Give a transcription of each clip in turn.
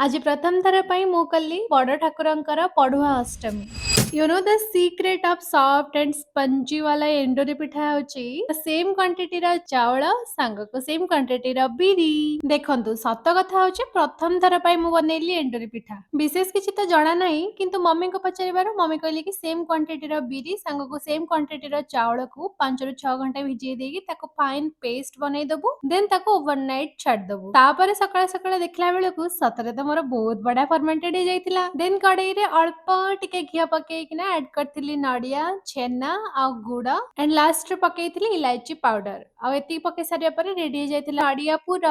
ଆଜି ପ୍ରଥମ ଥର ପାଇଁ ମୁଁ କଲି ବଡ଼ ଠାକୁରଙ୍କର ପଢୁଆ ଅଷ୍ଟମୀ। You know the secret of soft and spongy ବାଲା ଏଣ୍ଡୁରି ପିଠା ହଉଛି ସେମ୍ କ୍ୱାଣ୍ଟିଟିର ଚାଉଳ ସାଙ୍ଗକୁ ସେମ୍ କ୍ୱାଣ୍ଟିଟିର ବିରି। ଦେଖନ୍ତୁ ସତ କଥା ହଉଛି ପ୍ରଥମ ଥର ପାଇଁ ମୁଁ ବନେଇଲି ଏଣ୍ଡୁରି ପିଠା। ବିଶେଷ କିଛି ତ ଜଣା ନାହିଁ କିନ୍ତୁ ମମିଙ୍କୁ ପଚାରିବାରୁ ମମି କହିଲେ କି ସେମ୍ କ୍ୱାଣ୍ଟିଟିର ବିରି ସାଙ୍ଗକୁ ସେମ୍ କ୍ୱାଣ୍ଟିଟିର ଚାଉଳକୁ 5ରୁ 6 ଘଣ୍ଟା ଭିଜେଇ ଦେଇକି ତାକୁ ଫାଇନ୍ ପେଷ୍ଟ ବନେଇ ଦବୁ ଦେନ୍ ତାକୁ ଓଭରନାଇଟ୍ ଛାଡିଦବୁ। ତାପରେ ସକାଳେ ସକାଳେ ଦେଖିଲା ବେଳକୁ ସତରେ ତ ମୋର ବହୁତ ବଢିଆ ଫର୍ମେଣ୍ଟେଡ ହେଇଯାଇଥିଲା। ଦେନ୍ କଡେଇରେ ଅଳ୍ପ ଟିକେ ଘିଅ ପକେଇକିନା ଆଡ କରିଥିଲି ନଡିଆ, ଛେନା ଆଉ ଗୁଡ ଆଣ୍ଡ ଲାଷ୍ଟରେ ପକେଇଥିଲି ଇଲାଇଚି ପାଉଡର। ଆଉ ଏତିକି ପକେଇ ସାରିବା ପରେ ରେଡି ହେଇଯାଇଥିଲା ନଡିଆ ପୁର।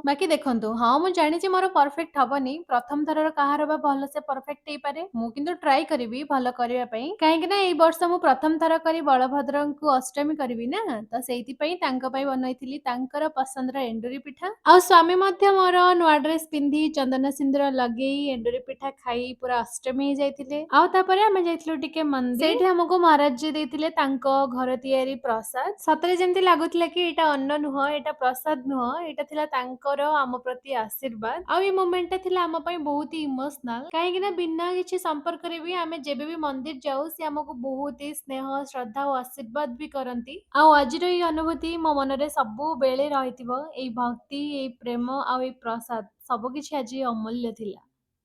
ବାକି ଦେଖନ୍ତୁ ହଁ ମୁଁ ଜାଣିଛି ମୋର ପରଫେକ୍ଟ ହବନି, ପ୍ରଥମ ଥରର କାହାର ବା ଭଲସେ ପରଫେକ୍ଟ ହେଇପାରେ। ମୁଁ କିନ୍ତୁ ଟ୍ରାଏ କରିବି ଭଲ କରିବା ପାଇଁ, କାହିଁକି ନା ଏଇ ବର୍ଷ ମୁଁ ପ୍ରଥମ ଥର କରି ବଳଭଦ୍ରଙ୍କୁ ଅଷ୍ଟମୀ କରିବି ନା, ତ ସେଇଥିପାଇଁ ତାଙ୍କ ପାଇଁ ବନେଇଥିଲି ତାଙ୍କର ପସନ୍ଦର ଏଣ୍ଡୁରି ପିଠା। ଆଉ ସ୍ୱାମୀ ମଧ୍ୟ ମୋର ନୂଆ ଡ୍ରେସ ପିନ୍ଧି ଚନ୍ଦନ ସିନ୍ଦୁର ଲଗେଇ ଏଣ୍ଡୁରି ପିଠା ଖାଇ ପୁରା ଅଷ୍ଟମୀ ହେଇଯାଇଥିଲେ। ଆଉ ତାପରେ ଆମେ ଯାଇଥିଲୁ ଟିକେ ମନ୍ଦିର, ସେଇଠି ଆମକୁ ମହାରାଜ ଜି ଦେଇଥିଲେ ତାଙ୍କ ଘର ତିଆରି ପ୍ରସାଦ। ସତରେ ଯେମିତି ଲାଗୁଥିଲା କି ଏଇଟା ଅନ୍ନ ନୁହଁ, ଏଇଟା ପ୍ରସାଦ ନୁହଁ, ଏଇଟା ଥିଲା ତାଙ୍କର ଆମ ପ୍ରତି ଆଶୀର୍ବାଦ। ଆଉ ଏଇ ମୋମେଣ୍ଟ ଟା ଥିଲା ଆମ ପାଇଁ ବହୁତ ଇମୋସନାଲ, କାହିଁକି ନା ବିନା କିଛି ସମ୍ପର୍କରେ ବି ଆମେ ଯେବେ ବି ମନ୍ଦିର ଯାଉ ସେ ଆମକୁ ବହୁତ ହି ସ୍ନେହ ଶ୍ରଦ୍ଧା ଓ ଆଶୀର୍ବାଦ ବି କରନ୍ତି। ଆଉ ଆଜିର ଏଇ ଅନୁଭୂତି ମୋ ମନରେ ସବୁବେଳେ ରହିଥିବ। ଏଇ ଭକ୍ତି, ଏଇ ପ୍ରେମ ଆଉ ଏଇ ପ୍ରସାଦ ସବୁକିଛି ଆଜି ଅମୂଲ୍ୟ ଥିଲା।